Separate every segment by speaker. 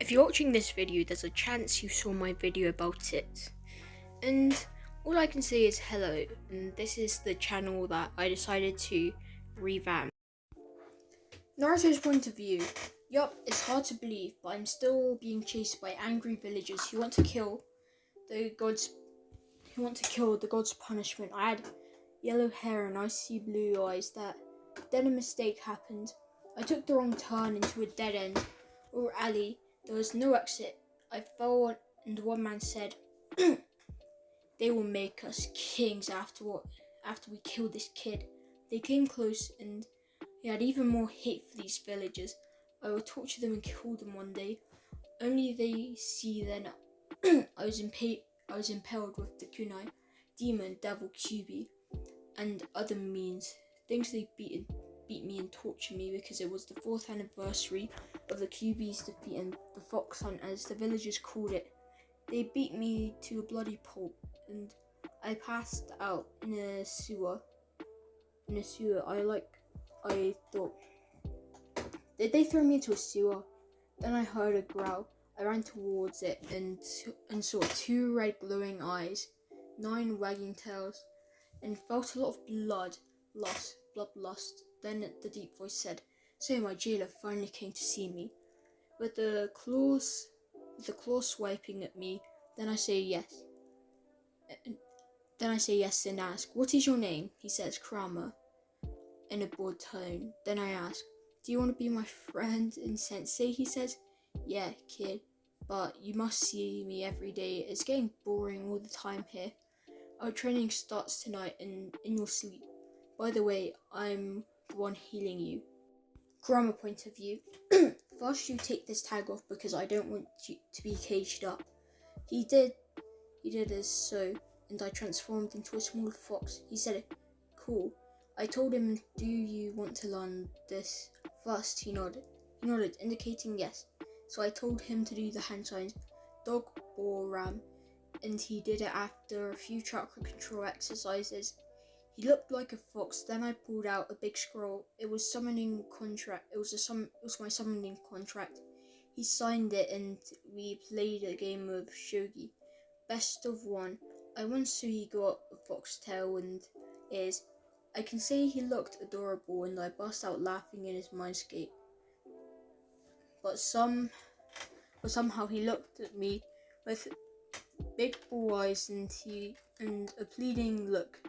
Speaker 1: If you're watching this video, there's a chance you saw my video about it. And all I can say is hello, and this is the channel that I decided to revamp. Naruto's point of view. Yup, it's hard to believe, but I'm still being chased by angry villagers who want to kill the god's punishment. I had yellow hair and icy blue eyes. Then a mistake happened. I took the wrong turn into a dead end or alley. There was no exit. I fell and one man said, "They will make us kings after we kill this kid." They came close and he had even more hate for these villagers. I will torture them and kill them one day. Only they see then I was impaled with the kunai, demon, devil, QB, and other means. Things they beat me and torture me because it was the 4th anniversary of the QB's defeating the fox hunt, as the villagers called it. They beat me to a bloody pulp and I passed out in a sewer. I thought, did they throw me into a sewer? Then I heard a growl. I ran towards it and saw 2 red glowing eyes, 9 wagging tails, and felt a lot of bloodlust. Then the deep voice said, "So my jailer finally came to see me." With the claws swiping at me, then I say yes. And ask, "What is your name?" He says, "Krama," in a bored tone. Then I ask, "Do you want to be my friend and sensei?" He says, "Yeah, kid, but you must see me every day. It's getting boring all the time here. Our training starts tonight and in your sleep. By the way, I'm the one healing you." Grammar point of view. First you take this tag off because I don't want you to be caged up. He did as so, and I transformed into a small fox. He said, "Cool." I told him, "Do you want to learn this?" First he nodded, indicating yes. So I told him to do the hand signs, dog or ram, and he did it after a few chakra control exercises. He looked like a fox. Then I pulled out a big scroll. It was summoning contract. It was my summoning contract. He signed it and we played a game of shogi. Best of 1. I won, so he got a foxtail and ears. I can say he looked adorable and I burst out laughing in his mindscape. But somehow he looked at me with big bull eyes and a pleading look.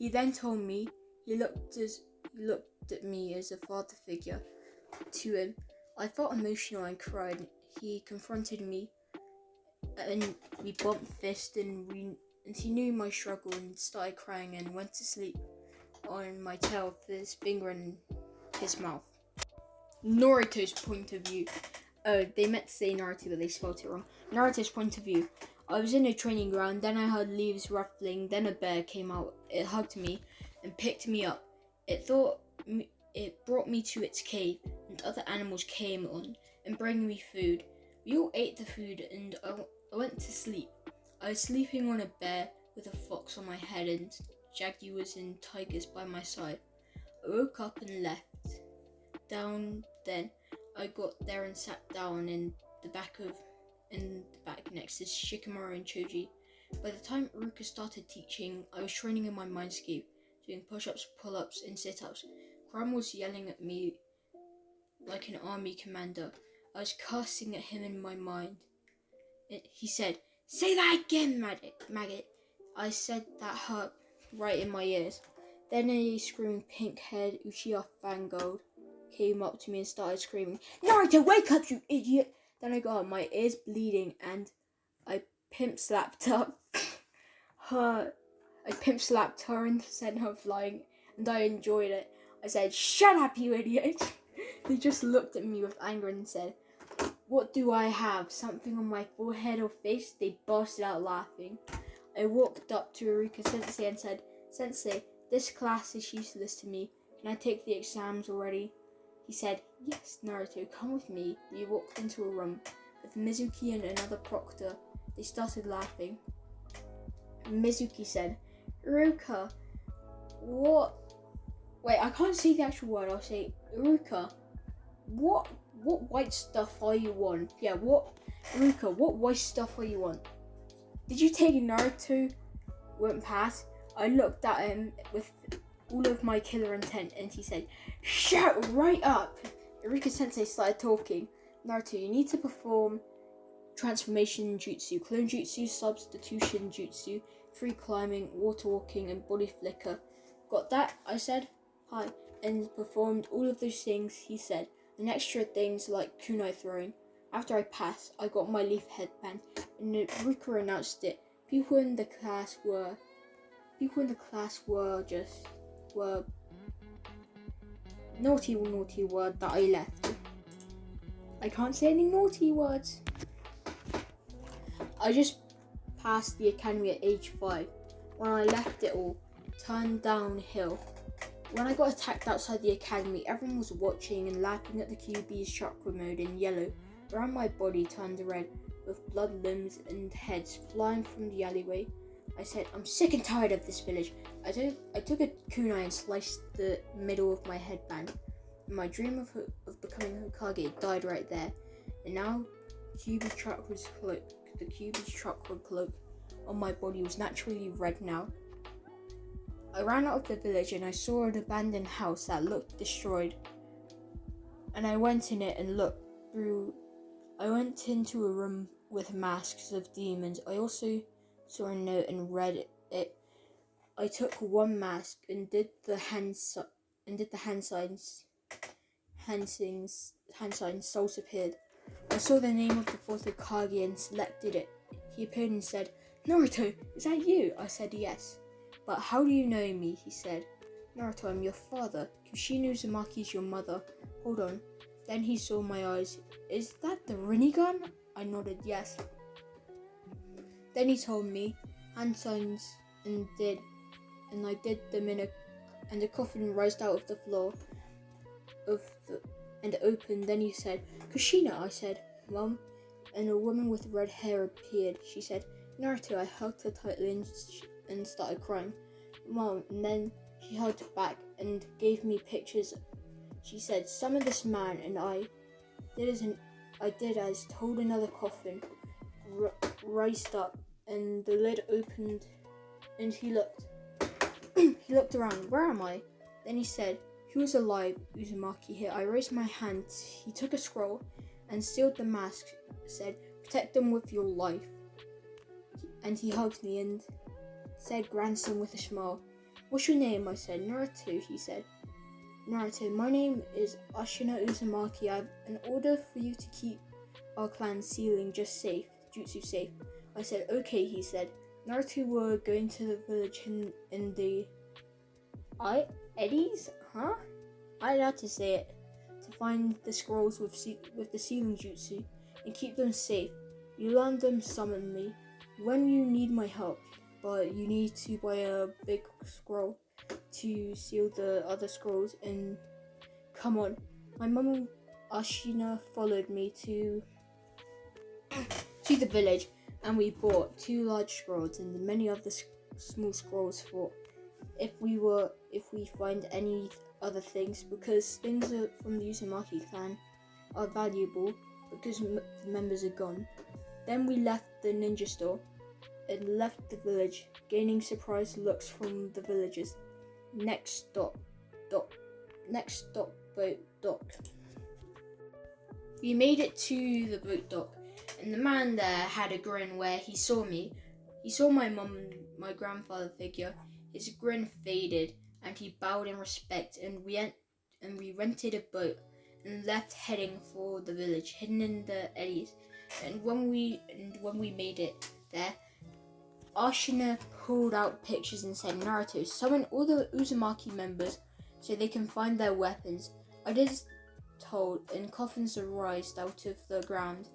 Speaker 1: He then told me he looked at me as a father figure to him. I felt emotional and cried. He confronted me and we bumped fists and he knew my struggle and started crying and went to sleep on my tail with his finger in his mouth. Naruto's point of view. They meant to say Naruto, but they spelled it wrong. Naruto's point of view. I was in a training ground, then I heard leaves ruffling, then a bear came out. It hugged me and picked me up. It brought me to its cave, and other animals came on and bring me food. We all ate the food and I went to sleep. I was sleeping on a bear with a fox on my head and jaguars and tigers by my side. I woke up and left. Down then, I got there and sat down in the back next to Shikamaru and Choji. By the time Iruka started teaching, I was training in my mindscape, doing push-ups, pull-ups, and sit-ups. Kram was yelling at me like an army commander. I was cursing at him in my mind. He said, "Say that again, maggot." I said that hurt right in my ears. Then a screaming pink-haired Uchiha fangirl came up to me and started screaming, "Naruto, wake up, you idiot!" Then I got up, my ears bleeding, and I pimp slapped her and sent her flying, and I enjoyed it. I said, "Shut up, you idiot!" They just looked at me with anger and said, "What do I have? Something on my forehead or face?" They busted out laughing. I walked up to Iruka Sensei and said, "Sensei, this class is useless to me. Can I take the exams already?" He said, "Yes, Naruto, come with me." We walked into a room with Mizuki and another proctor. They started laughing. Mizuki said, "Iruka, what?" Wait, I can't say the actual word. I'll say, "Iruka, what what white stuff are you on? Yeah, Ruka, what white stuff are you on? Did you take Naruto? Went past. I looked at him with all of my killer intent, and he said, "Shut right up!" Eureka Sensei started talking. Naruto, you need to perform transformation jutsu, clone jutsu, substitution jutsu, free climbing, water walking, and body flicker. Got that? I said. Hi. And performed all of those things, he said, and extra things like kunai throwing. After I passed, I got my leaf headband, and Ruka announced it. People in the class were naughty word that I left. I can't say any naughty words. I just passed the academy at age 5. When I left it all, turned downhill. When I got attacked outside the academy, everyone was watching and laughing at the QB's chakra mode in yellow. Around my body turned red, with blood, limbs, and heads flying from the alleyway. I said, I'm sick and tired of this village. I took a kunai and sliced the middle of my headband. My dream of becoming Hokage died right there. And now, the QB's chakra cloak on my body was naturally red now. I ran out of the village and I saw an abandoned house that looked destroyed. And I went in it and looked through. I went into a room with masks of demons. I also saw a note and read it. I took one mask and did the hand signs. Souls appeared. I saw the name of the fourth Hokage and selected it. He appeared and said, Naruto, is that you? I said yes. But how do you know me? He said. Naruto, I'm your father. Kushina Uzumaki is your mother. Hold on. Then he saw my eyes. Is that the rinnegan? I nodded yes. Then he told me hand signs and I did them and a coffin rised out of the floor and opened. Then he said, Kushina, I said, Mom, and a woman with red hair appeared. She said, Naruto. I hugged her tightly and started crying. Mom, and then she hugged back and gave me pictures. She said, summon this man, and I did as told. Another coffin raised up and the lid opened and he looked around. Where am I? Then he said, who is alive? Uzumaki here. I raised my hand. He took a scroll and sealed the mask, said, protect them with your life. And he hugged me and said, grandson, with a smile. What's your name? I said, Naruto. He said, Naruto, my name is Ashina Uzumaki. I have an order for you to keep our clan sealing just safe, jutsu safe. I said, okay, he said. Naruto were going to the village in the eddies? Huh? I don't know how to say it. To find the scrolls with the sealing jutsu and keep them safe. You learn them, summon me. When you need my help, but you need to buy a big scroll to seal the other scrolls and come on. My mum Ashina followed me to the village and we bought 2 large scrolls and many other small scrolls for if we find any other things, because things from the Uzumaki clan are valuable because the members are gone. Then we left the ninja store and left the village, gaining surprised looks from the villagers. Next stop, boat dock. We made it to the boat dock, and the man there had a grin where he saw me. He saw my my grandfather figure. His grin faded, and he bowed in respect, and we rented a boat and left heading for the village, hidden in the eddies. And when we made it there, Ashina pulled out pictures and said, Naruto, summon all the Uzumaki members so they can find their weapons. I did as told, and coffins arose out of the ground,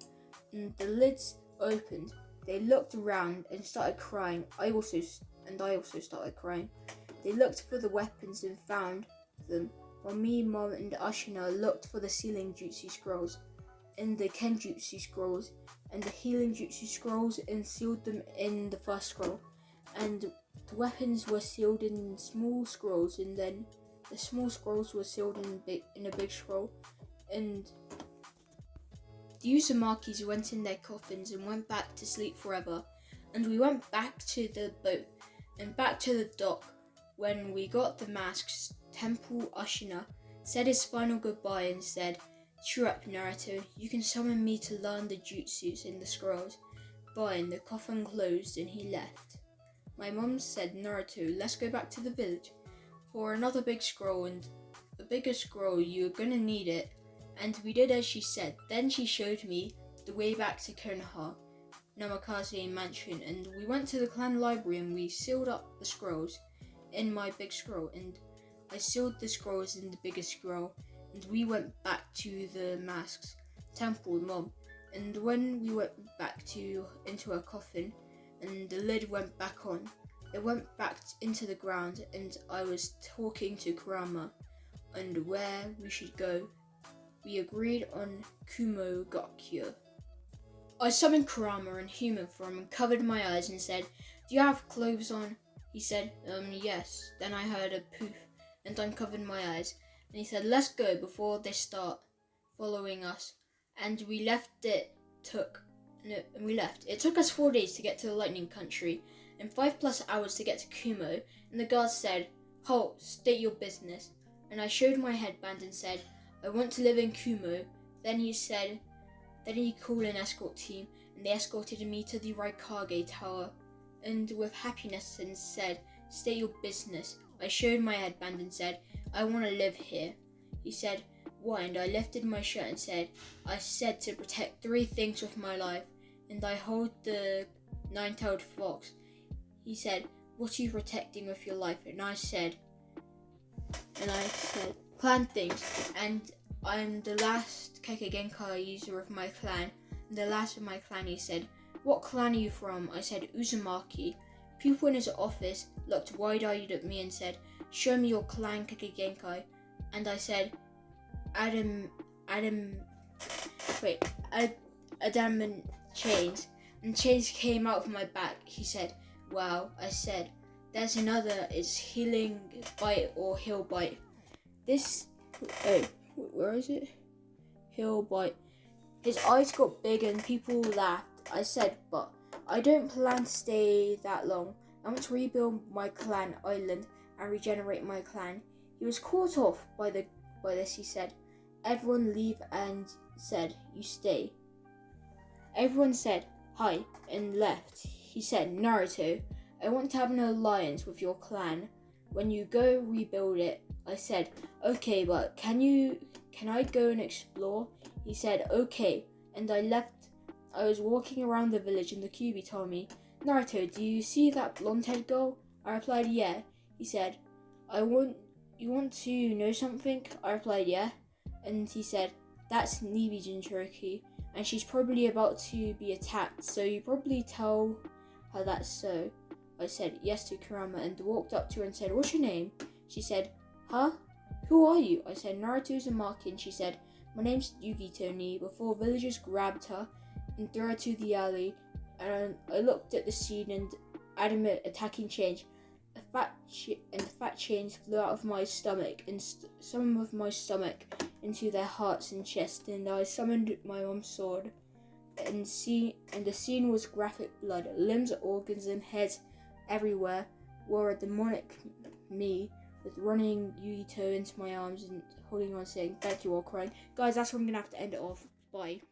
Speaker 1: and the lids opened. They looked around and started crying. I also started crying. They looked for the weapons and found them, while me, Mom, and Ashina looked for the sealing jutsu scrolls, and the kenjutsu scrolls, and the healing jutsu scrolls, and sealed them in the first scroll. And the weapons were sealed in small scrolls, and then the small scrolls were sealed in a big scroll. And The Uzumakis went in their coffins and went back to sleep forever. And we went back to the boat and back to the dock. When we got the masks, Temple Ashina said his final goodbye and said, "Cheer up, Naruto, you can summon me to learn the jutsus in the scrolls." Bye, and the coffin closed and he left. My mum said, "Naruto, let's go back to the village for another big scroll, and a bigger scroll, you're gonna need it." And we did as she said. Then she showed me the way back to Konoha, Namikaze Mansion, and we went to the clan library and we sealed up the scrolls in my big scroll, and I sealed the scrolls in the bigger scroll, and we went back to the masks, temple, mom, and when we went back into a coffin, and the lid went back on, it went back into the ground, and I was talking to Kurama and where we should go. We agreed on Kumo Gakyo. I summoned Kurama in human form and covered my eyes and said, "Do you have clothes on?" He said, "Yes." Then I heard a poof and uncovered my eyes, and he said, "Let's go before they start following us." And we left. It took us 4 days to get to the Lightning Country and 5+ hours to get to Kumo, and the guard said, "Halt, state your business." And I showed my headband and said, "I want to live in Kumo." Then he called an escort team, and they escorted me to the Raikage Tower, and with happiness and said, "State your business." I showed my headband and said, "I want to live here." He said, "Why?" And I lifted my shirt and said, "I said to protect 3 things with my life, and I hold the 9-tailed fox." He said, "What are you protecting with your life?" And I said, "Clan things, and I'm the last Kekkei user of my clan, and the last of my clan." He said, "What clan are you from?" I said, "Uzumaki." People in his office looked wide-eyed at me and said, "Show me your clan, Kekkei." And I said, Adam and chains. And chains came out of my back. He said, "Wow." I said, "There's another, it's healing bite or heal bite." Where is it? Heal bite. His eyes got big and people laughed. I said, "But I don't plan to stay that long. I want to rebuild my clan island and regenerate my clan." He was caught off by this. He said, "Everyone leave," and said, "You stay." Everyone said, "Hi," and left. He said, "Naruto, I want to have an alliance with your clan. When you go rebuild it." I said, "Okay, but can I go and explore?" He said, "Okay," and I left. I was walking around the village and the Kyuubi told me, "Naruto, do you see that blonde-haired girl?" I replied, "Yeah." He said, "You want to know something?" I replied, "Yeah." And he said, "That's Nibi Jinchuriki, and she's probably about to be attacked, so you probably tell her that's so." I said, "Yes," to Kurama, and walked up to her and said, "What's your name?" She said, "Huh? Who are you?" I said, "Naruto Uzumaki," and she said, "My name's Yugito Ni," before villagers grabbed her and threw her to the alley. And I looked at the scene and adamant attacking change. The fat chains flew out of my stomach and some of my stomach into their hearts and chest, and I summoned my mom's sword. And the scene was graphic blood, limbs, organs, and heads everywhere. Wore a demonic me with running Yugito into my arms and holding on saying, "Thank you," all crying. Guys, that's where I'm gonna have to end it off. Bye.